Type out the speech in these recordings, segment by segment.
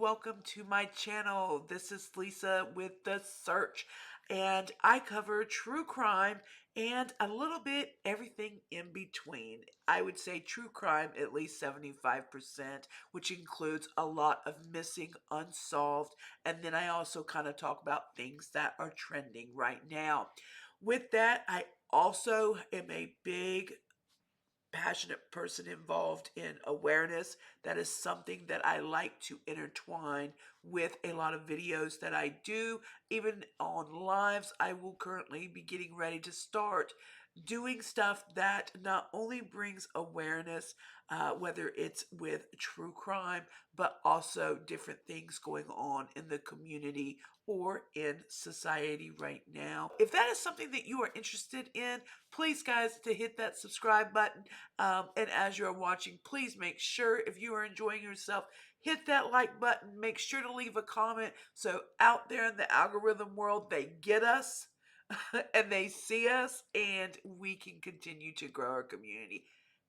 welcome to my channel. This is Lisa with The Search, and I cover true crime and a little bit everything in between. I would say true crime at least 75%, which includes a lot of missing, unsolved, and then I also kind of talk about things that are trending right now. With that, I also am a big passionate person involved in awareness. That is something that I like to intertwine with a lot of videos that I do. Even on lives, I will currently be getting ready to start doing stuff that not only brings awareness, whether it's with true crime, but also different things going on in the community or in society right now. If that is something that you are interested in, please guys to hit that subscribe button. And as you're watching, please make sure, if you are enjoying yourself, hit that like button. Make sure to leave a comment so out there in the algorithm world, they get us and they see us and we can continue to grow our community.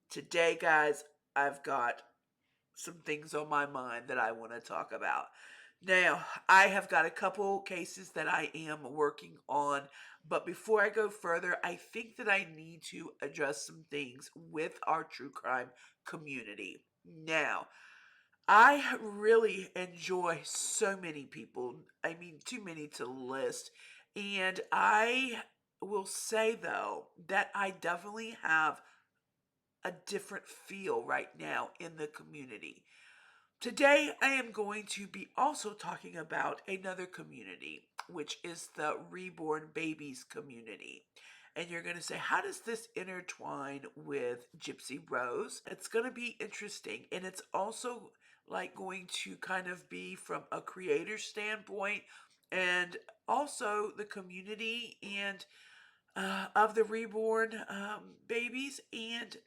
Today, guys, I've got some things on my mind that I want to talk about. Now, I have got a couple cases that I am working on, but before I go further, I think that I need to address some things with our true crime community. Now, I really enjoy so many people. I mean, too many to list. And I will say, though, that I definitely have a different feel right now in the community. Today, I am going to be also talking about another community, which is the reborn babies community. And you're going to say, how does this intertwine with Gypsy Rose? It's going to be interesting. And it's also like going to kind of be from a creator standpoint and also the community and of the reborn babies and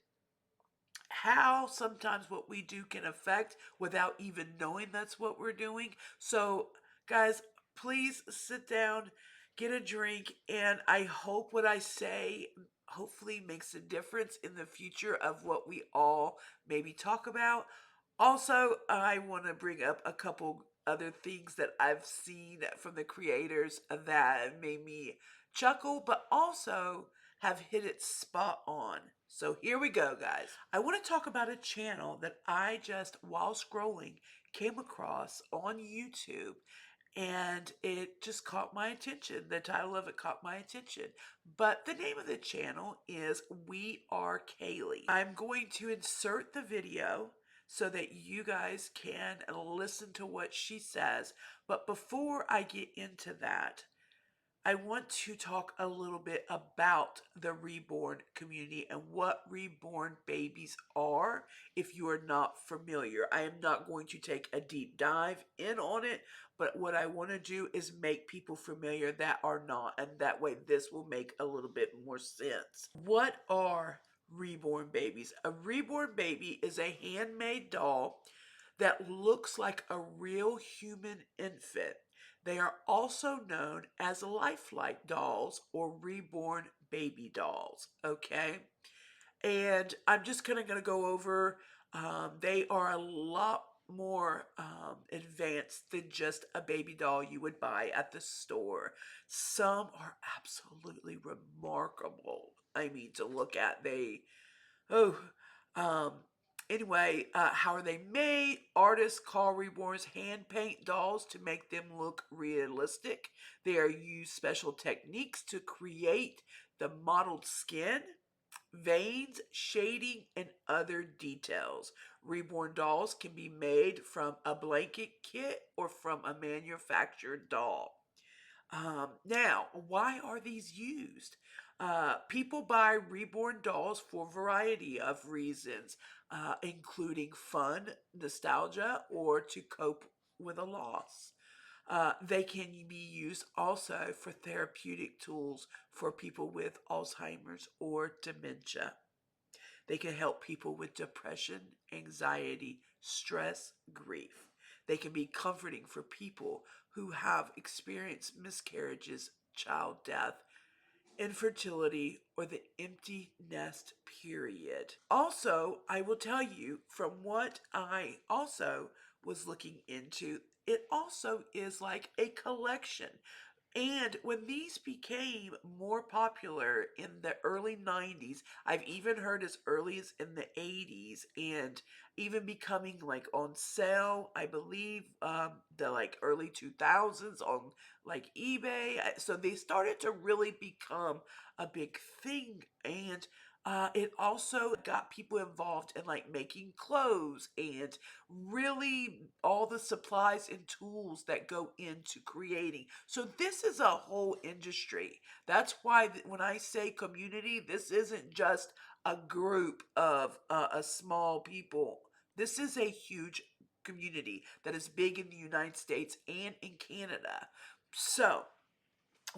how sometimes what we do can affect without even knowing that's what we're doing. So, guys, please sit down, get a drink, and I hope what I say hopefully makes a difference in the future of what we all maybe talk about. Also, I want to bring up a couple other things that I've seen from the creators that made me chuckle, but also have hit it spot on. So here we go, guys. I want to talk about a channel that I just, while scrolling, came across on YouTube, and it just caught my attention. The title of it caught my attention. But the name of the channel is We Are Kaylee. I'm going to insert the video so that you guys can listen to what she says. But before I get into that, I want to talk a little bit about the reborn community and what reborn babies are if you are not familiar. I am not going to take a deep dive in on it, but what I want to do is make people familiar that are not, and that way this will make a little bit more sense. What are reborn babies? A reborn baby is a handmade doll that looks like a real human infant. They are also known as lifelike dolls or reborn baby dolls, okay? And I'm just kind of going to go over, they are a lot more advanced than just a baby doll you would buy at the store. Some are absolutely remarkable. I mean, to look at. Oh, um, anyway, how are they made? Artists call reborns hand paint dolls to make them look realistic. They are used special techniques to create the modeled skin, veins, shading, and other details. Reborn dolls can be made from a blanket kit or from a manufactured doll. Now, why are these used? People buy reborn dolls for a variety of reasons, including fun, nostalgia, or to cope with a loss. They can be used also for therapeutic tools for people with Alzheimer's or dementia. They can help people with depression, anxiety, stress, grief. They can be comforting for people who have experienced miscarriages, child death, infertility, or the empty nest period. Also, I will tell you from what I also was looking into. It also is like a collection. And when these became more popular in the early 90s, I've even heard as early as in the 80s, and even becoming like on sale, I believe the like early 2000s on like eBay. So they started to really become a big thing. And it also got people involved in like making clothes and really all the supplies and tools that go into creating. So this is a whole industry. That's why when I say community, this isn't just a group of a small people. This is a huge community that is big in the United States and in Canada. So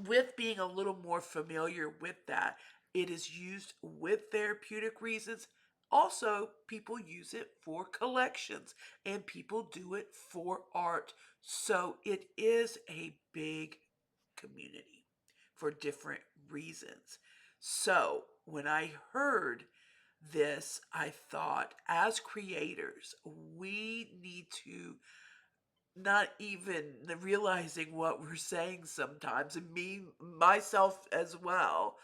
with being a little more familiar with that, it is used with therapeutic reasons. Also, people use it for collections and people do it for art. So it is a big community for different reasons. So when I heard this, I thought, as creators, we need to not even realizing what we're saying sometimes, and me myself as well.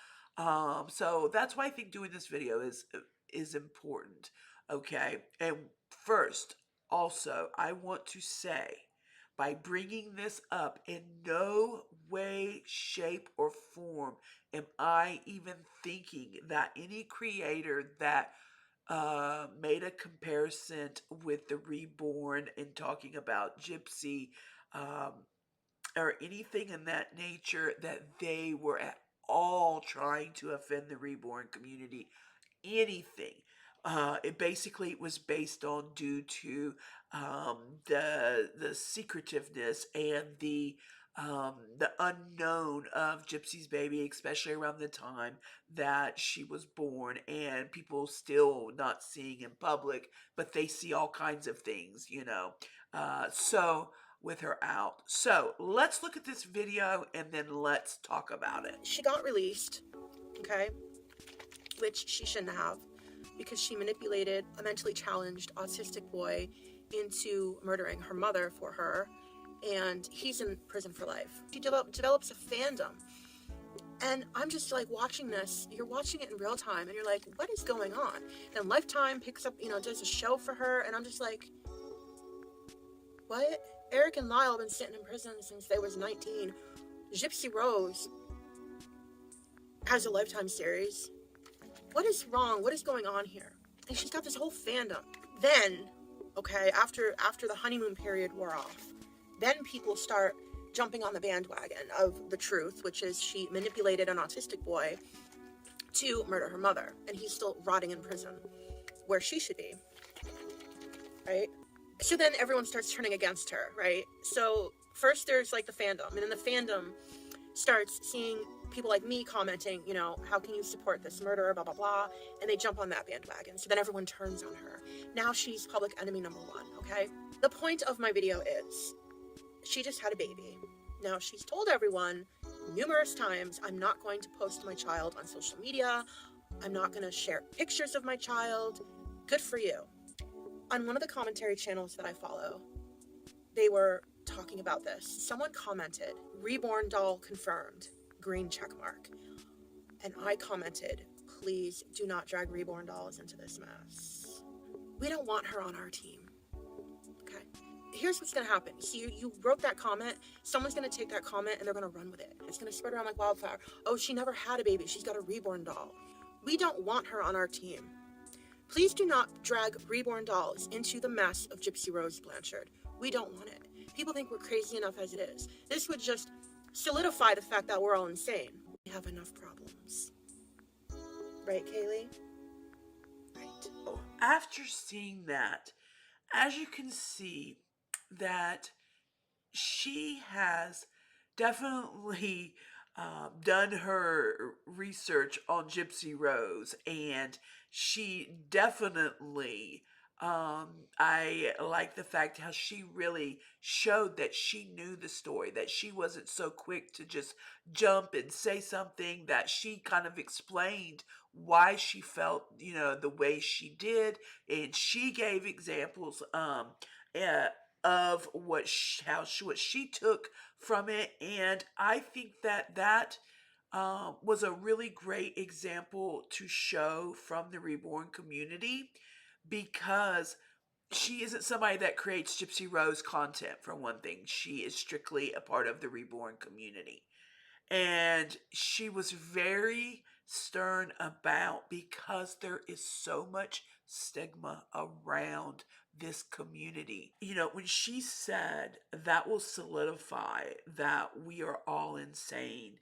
So that's why I think doing this video is important. Okay, and first, also, I want to say, by bringing this up, in no way, shape, or form am I even thinking that any creator that made a comparison with the reborn and talking about Gypsy, um, or anything in that nature, that they were at all trying to offend the reborn community. Anything. It basically was based on due to the secretiveness and the unknown of Gypsy's baby, especially around the time that she was born, and people still not seeing in public, but they see all kinds of things, you know. So with her out. So let's look at this video and then let's talk about it. She got released, okay, which she shouldn't have, because she manipulated a mentally challenged autistic boy into murdering her mother for her, and he's in prison for life. She develops a fandom, and I'm just like watching this. You're watching it in real time, and you're like, what is going on? And Lifetime picks up, does a show for her, and I'm just like, what? Eric and Lyle have been sitting in prison since they was 19. Gypsy Rose has a Lifetime series. What is wrong? What is going on here? And she's got this whole fandom. Then, okay, after the honeymoon period wore off, then people start jumping on the bandwagon of the truth, which is she manipulated an autistic boy to murder her mother, and he's still rotting in prison, where she should be, right? So then everyone starts turning against her, right? So first there's like the fandom, and then the fandom starts seeing people like me commenting, how can you support this murderer, blah, blah, blah, and they jump on that bandwagon. So then everyone turns on her. Now she's public enemy number one, okay? The point of my video is, she just had a baby. Now she's told everyone numerous times, I'm not going to post my child on social media. I'm not going to share pictures of my child. Good for you. On one of the commentary channels that I follow, they were talking about this. Someone commented, reborn doll confirmed, green check mark. And I commented, please do not drag reborn dolls into this mess. We don't want her on our team. Okay? Here's what's gonna happen. So you wrote that comment, someone's gonna take that comment and they're gonna run with it. It's gonna spread around like wildfire. Oh, she never had a baby, she's got a reborn doll. We don't want her on our team. Please do not drag reborn dolls into the mess of Gypsy Rose Blanchard. We don't want it. People think we're crazy enough as it is. This would just solidify the fact that we're all insane. We have enough problems. Right, Kaylee? Right. After seeing that, as you can see, that she has definitely done her research on Gypsy Rose, and she definitely, I like the fact how she really showed that she knew the story, that she wasn't so quick to just jump and say something, that she kind of explained why she felt, the way she did, and she gave examples. Uh, of what she took from it, and I think that was a really great example to show from the reborn community, because she isn't somebody that creates Gypsy Rose content, for one thing. She is strictly a part of the reborn community. And she was very stern about, because there is so much stigma around this community. When she said that will solidify that we are all insane,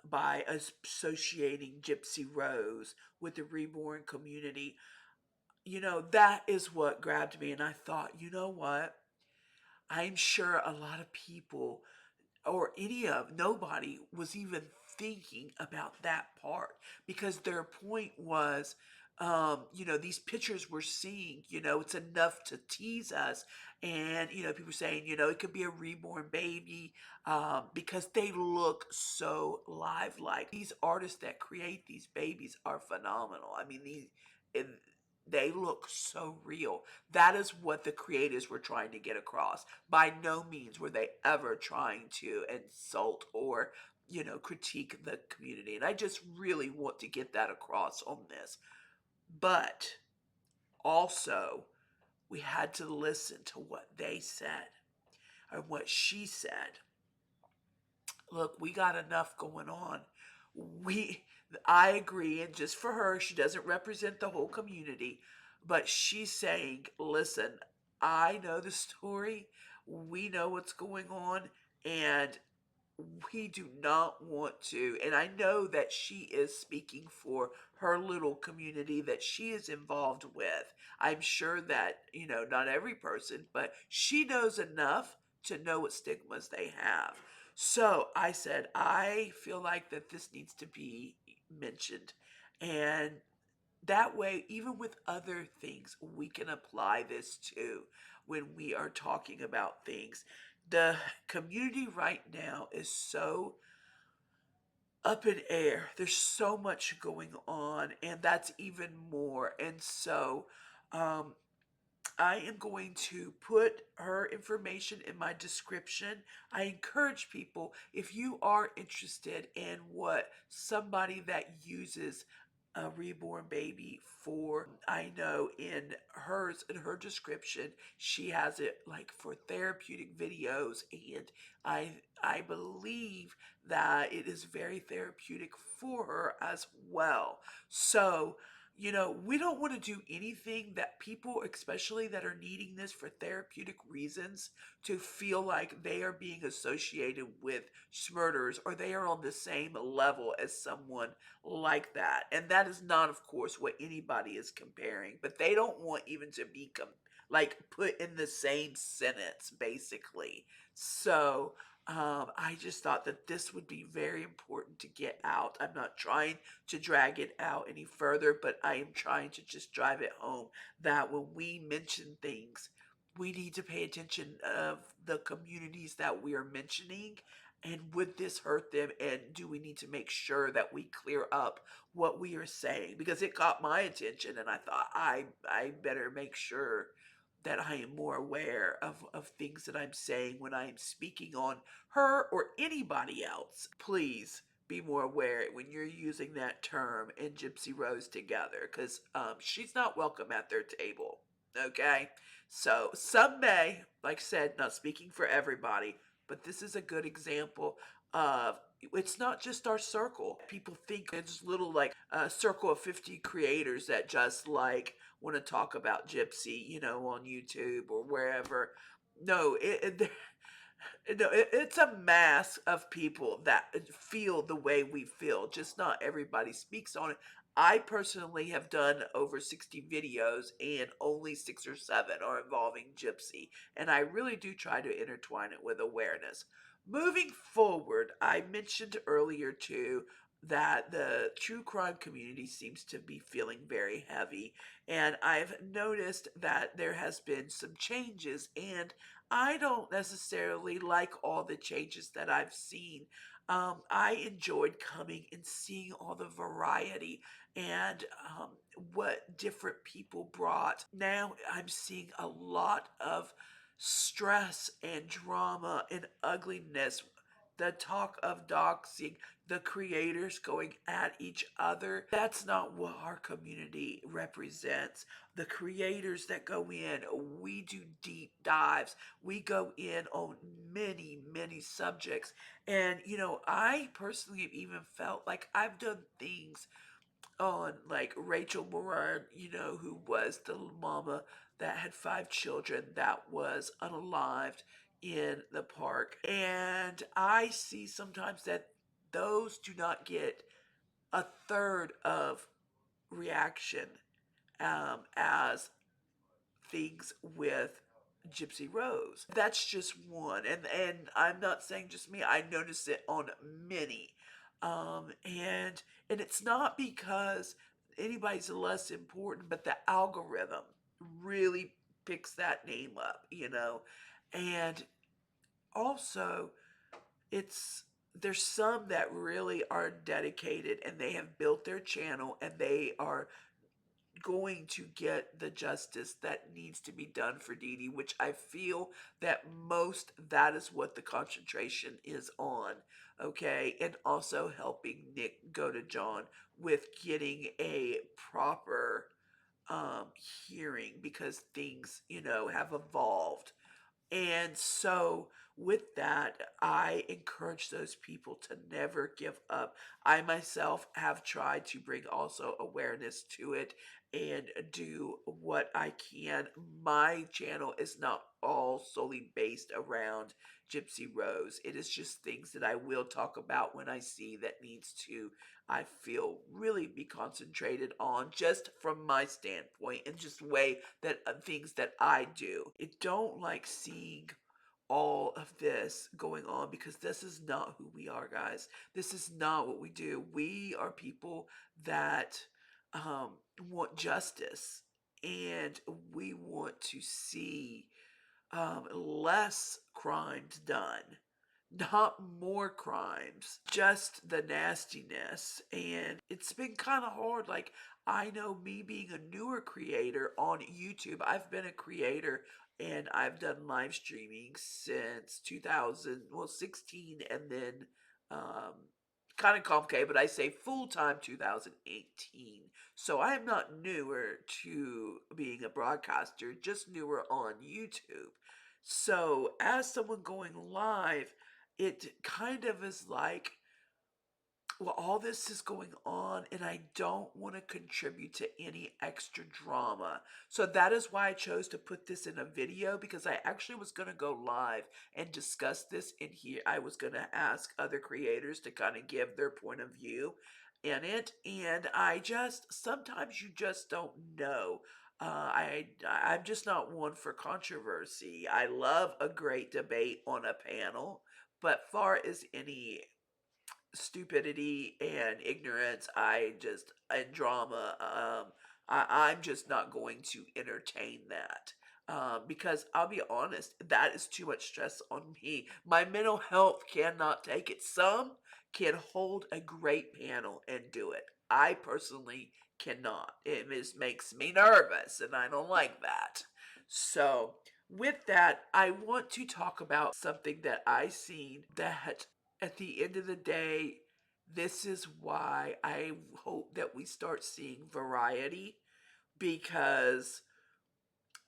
by associating Gypsy Rose with the reborn community, that is what grabbed me. And I thought, you know what? I'm sure a lot of people, or nobody was even thinking about that part, because their point was, these pictures we're seeing, it's enough to tease us. And people saying, it could be a reborn baby, because they look so lifelike. These artists that create these babies are phenomenal. I mean, and they look so real. That is what the creators were trying to get across. By no means were they ever trying to insult or, critique the community. And I just really want to get that across on this. But also, we had to listen to what they said, or what she said. Look, we got enough going on. We I agree, and just for her, she doesn't represent the whole community, but she's saying, listen, I know the story, we know what's going on, and we do not want to. And I know that she is speaking for her little community that she is involved with. I'm sure that, not every person, but she knows enough to know what stigmas they have. So I said, I feel like that this needs to be mentioned. And that way, even with other things, we can apply this too when we are talking about things. The community right now is so up in air. There's so much going on, and that's even more. And so, um, I am going to put her information in my description. I encourage people, if you are interested in what somebody that uses a reborn baby for, I know in her description, she has it like for therapeutic videos, and I believe that it is very therapeutic for her as well. So, we don't want to do anything that people, especially that are needing this for therapeutic reasons, to feel like they are being associated with murderers, or they are on the same level as someone like that. And that is not, of course, what anybody is comparing, but they don't want even to be like put in the same sentence, basically. So, I just thought that this would be very important to get out. I'm not trying to drag it out any further, but I am trying to just drive it home that when we mention things, we need to pay attention of the communities that we are mentioning, and would this hurt them, and do we need to make sure that we clear up what we are saying, because it caught my attention, and I thought I better make sure that I am more aware of things that I'm saying when I am speaking on her or anybody else. Please be more aware when you're using that term and Gypsy Rose together, because she's not welcome at their table. Okay? So, some may, like I said, not speaking for everybody, but this is a good example of, it's not just our circle. People think it's little like a circle of 50 creators that just like want to talk about Gypsy, on YouTube or wherever. No, it's a mass of people that feel the way we feel, just not everybody speaks on it. I personally have done over 60 videos, and only 6 or 7 are involving Gypsy, and I really do try to intertwine it with awareness. Moving forward, I mentioned earlier too that the true crime community seems to be feeling very heavy, and I've noticed that there has been some changes, and I don't necessarily like all the changes that I've seen. I enjoyed coming and seeing all the variety, and what different people brought. Now I'm seeing a lot of stress and drama and ugliness, the talk of doxing, the creators going at each other. That's not what our community represents. The creators that go in, we do deep dives. We go in on many, many subjects. And, I personally have even felt like I've done things on like Rachel Moran, who was the mama that had 5 children that was unalived in the park. And I see sometimes that those do not get a third of reaction as things with Gypsy Rose. That's just one, and I'm not saying just me. I notice it on many, and it's not because anybody's less important, but the algorithm really picks that name up. And also it's there's some that really are dedicated and they have built their channel and they are going to get the justice that needs to be done for Dee Dee, which I feel that that is what the concentration is on, okay? And also helping Nick go to John with getting a proper hearing because things, have evolved. And so, with that, I encourage those people to never give up. I myself have tried to bring also awareness to it and do what I can. My channel is not all solely based around Gypsy Rose. It is just things that I will talk about when I see that needs to, I feel, really be concentrated on just from my standpoint and just way that things that I do. I don't like seeing all of this going on because this is not who we are, guys. This is not what we do. We are people that um, want justice and we want to see less crimes done, not more crimes, just the nastiness. And it's been kind of hard. Like, I know me being a newer creator on YouTube, I've been a creator and I've done live streaming since 2016 and then um, kind of complicated, but I say full time 2018. So I am not newer to being a broadcaster, just newer on YouTube. So as someone going live, it kind of is like, well, all this is going on, and I don't want to contribute to any extra drama. So that is why I chose to put this in a video because I actually was going to go live and discuss this in here. I was going to ask other creators to kind of give their point of view in it, and sometimes you just don't know. I'm just not one for controversy. I love a great debate on a panel, but far as any stupidity and ignorance, and drama, I'm just not going to entertain that. Because I'll be honest, that is too much stress on me. My mental health cannot take it. Some can hold a great panel and do it. I personally cannot. It just makes me nervous, and I don't like that. So, with that, I want to talk about something that I seen that at the end of the day, this is why I hope that we start seeing variety because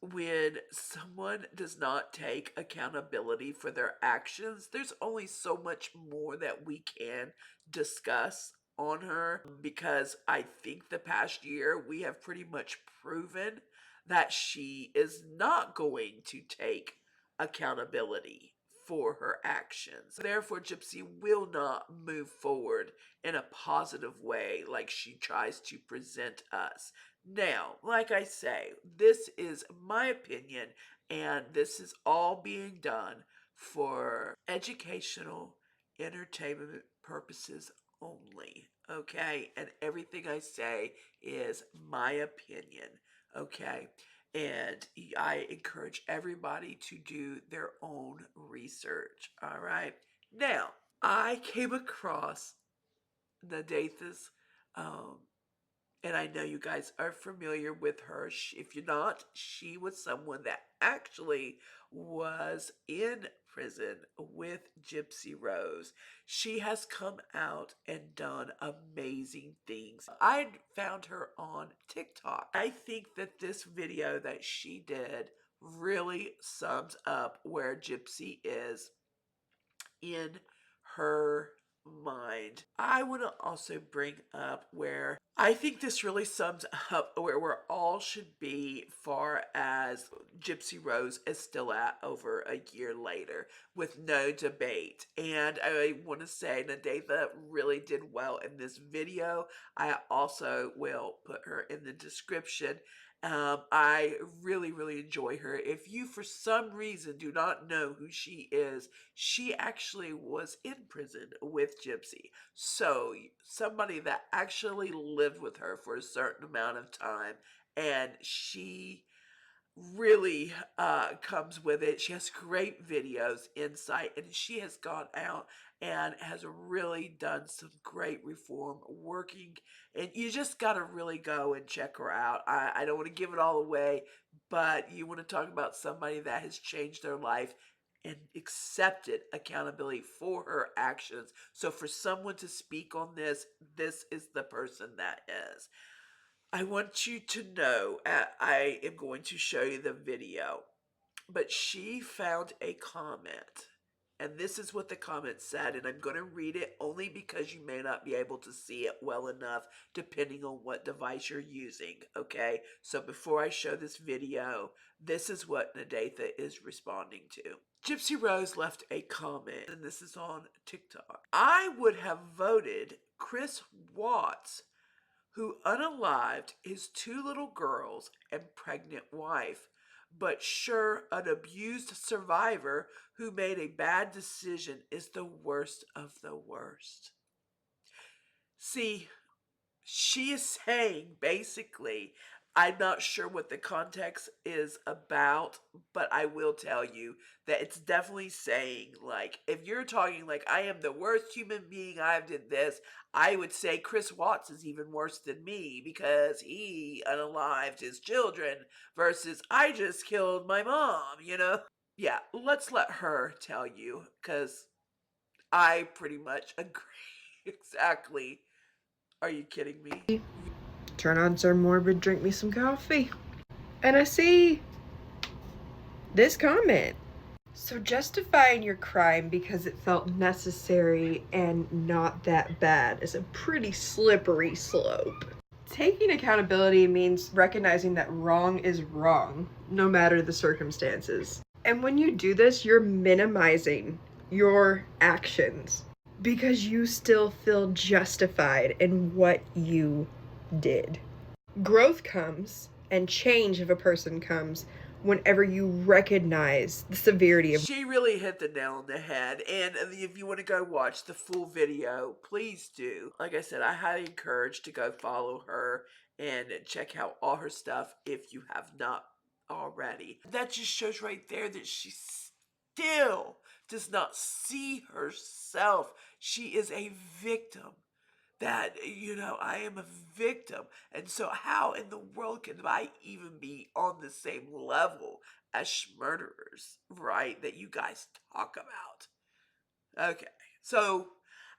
when someone does not take accountability for their actions, there's only so much more that we can discuss on her because I think the past year we have pretty much proven that she is not going to take accountability for her actions. Therefore, Gypsy will not move forward in a positive way like she tries to present us. Now, like I say, this is my opinion, and this is all being done for educational, entertainment purposes only. Okay? And everything I say is my opinion. Okay? And I encourage everybody to do their own research. All right? Now, I came across the Datha's um, And I know you guys are familiar with her. If you're not, she was someone that actually was in prison with Gypsy Rose. She has come out and done amazing things. I found her on TikTok. I think that this video that she did really sums up where Gypsy is in her mind. I want to also bring up where I think this really sums up where we're all should be far as Gypsy Rose is still at over a year later with no debate. And I want to say Nadatha really did well in this video. I also will put her in the description. I really enjoy her. If you for some reason do not know who she is, she actually was in prison with Gypsy. So somebody that actually lived with her for a certain amount of time, and she really comes with it. She has great videos, insight, and she has gone out and has really done some great reform working. And you just got to really go and check her out. I don't want to give it all away, but you want to talk about somebody that has changed their life and accepted accountability for her actions. So for someone to speak on this is the person that is. I want you to know, I am going to show you the video, but she found a comment. And this is what the comment said, and I'm going to read it only because you may not be able to see it well enough depending on what device you're using, okay? So before I show this video, this is what Nadatha is responding to. Gypsy Rose left a comment, and this is on TikTok. I would have voted Chris Watts, who unalived his two little girls and pregnant wife, but sure, an abused survivor who made a bad decision is the worst of the worst. See, she is saying basically, I'm not sure what the context is about, but I will tell you that it's definitely saying, like, if you're talking like I am the worst human being, I've did this, I would say Chris Watts is even worse than me because he unalived his children versus I just killed my mom. Yeah, let's let her tell you because I pretty much agree exactly. Are you kidding me? Turn on some morbid, drink me some coffee. And I see this comment. So justifying your crime because it felt necessary and not that bad is a pretty slippery slope. Taking accountability means recognizing that wrong is wrong, no matter the circumstances. And when you do this, you're minimizing your actions because you still feel justified in what you did. Growth comes and change of a person comes whenever you recognize the severity of. She really hit the nail on the head. And if you want to go watch the full video, please do. Like I said, I highly encourage to go follow her and check out all her stuff if you have not already. That just shows right there that she still does not see herself. She is a victim. That, I am a victim. And so how in the world can I even be on the same level as murderers, right? That you guys talk about. Okay. So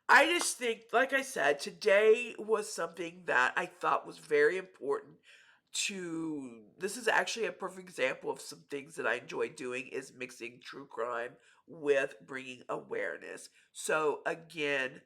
I just think, like I said, today was something that I thought was very important this is actually a perfect example of some things that I enjoy doing is mixing true crime with bringing awareness. So again,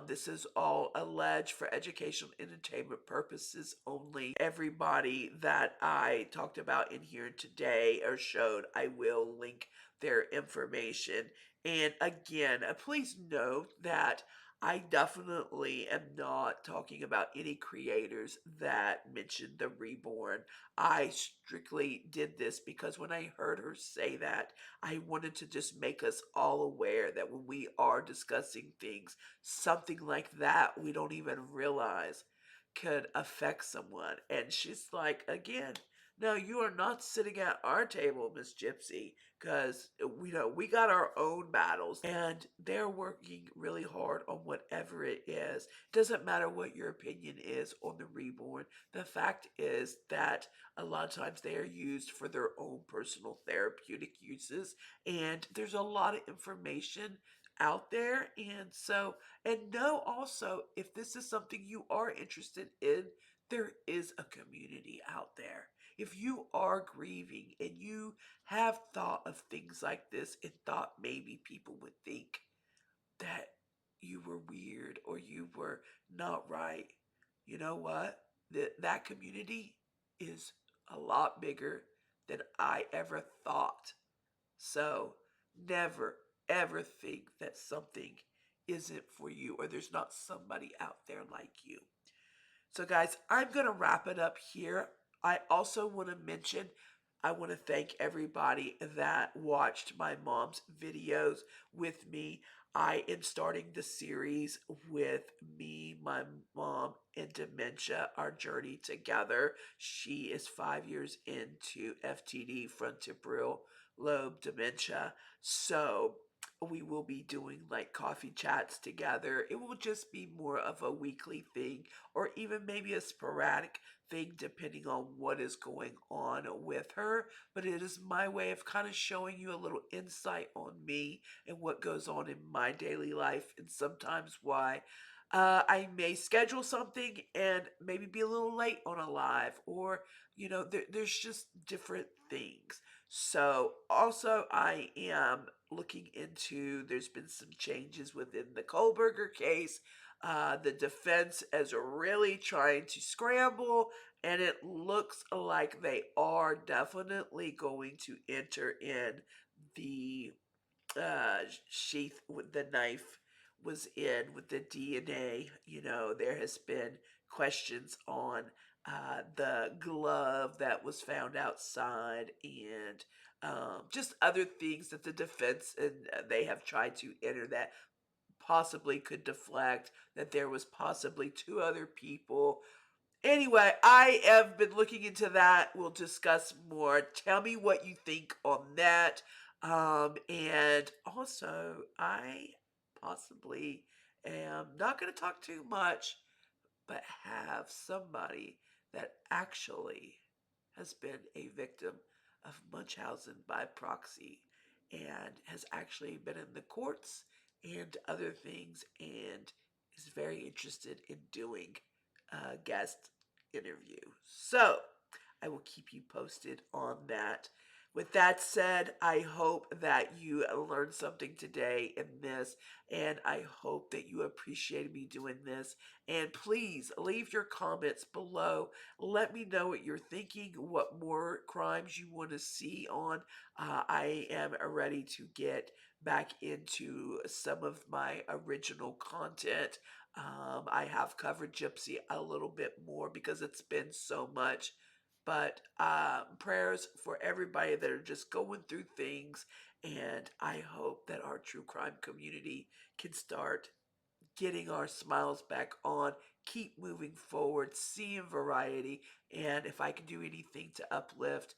this is all alleged for educational entertainment purposes only. Everybody that I talked about in here today or showed, I will link their information. And again, please note that I definitely am not talking about any creators that mentioned the reborn. I strictly did this because when I heard her say that, I wanted to just make us all aware that when we are discussing things, something like that we don't even realize could affect someone. And she's like, again, No, you are not sitting at our table, Miss Gypsy, because we got our own battles, and they're working really hard on whatever it is. Doesn't matter what your opinion is on the reborn. The fact is that a lot of times they are used for their own personal therapeutic uses, and there's a lot of information out there, and know also if this is something you are interested in, there is a community out there. If you are grieving and you have thought of things like this and thought maybe people would think that you were weird or you were not right, you know what? That community is a lot bigger than I ever thought. So never, ever think that something isn't for you or there's not somebody out there like you. So, guys, I'm going to wrap it up here. I also want to mention, I want to thank everybody that watched my mom's videos with me. I am starting the series with me, my mom, and dementia, our journey together. She is 5 years into FTD, frontotemporal lobe dementia. So, we will be doing like coffee chats together. It will just be more of a weekly thing or even maybe a sporadic thing depending on what is going on with her. But it is my way of kind of showing you a little insight on me and what goes on in my daily life, and sometimes why I may schedule something and maybe be a little late on a live, or there's just different things. So also I am looking into, there's been some changes within the Kohlberger case. The defense is really trying to scramble, and it looks like they are definitely going to enter in the sheath with the knife was in with the DNA. There has been questions on the glove that was found outside, and just other things that the defense and they have tried to enter that possibly could deflect that there was possibly two other people. Anyway, I have been looking into that. We'll discuss more. Tell me what you think on that. And also, I possibly am not going to talk too much, but have somebody that actually has been a victim of Munchausen by proxy and has actually been in the courts and other things and is very interested in doing a guest interview. So I will keep you posted on that. With that said, I hope that you learned something today in this, and I hope that you appreciated me doing this. And please leave your comments below. Let me know what you're thinking, what more crimes you want to see on. I am ready to get back into some of my original content. I have covered Gypsy a little bit more because it's been so much. But prayers for everybody that are just going through things. And I hope that our true crime community can start getting our smiles back on, keep moving forward, seeing variety. And if I can do anything to uplift,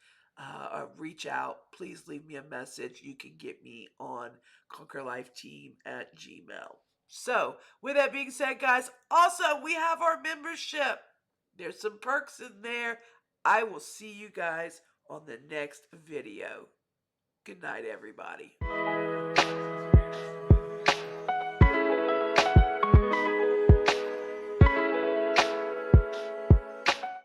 reach out, please leave me a message. You can get me on conquerlifeteam@gmail. So, with that being said, guys, also we have our membership. There's some perks in there. I will see you guys on the next video. Good night, everybody.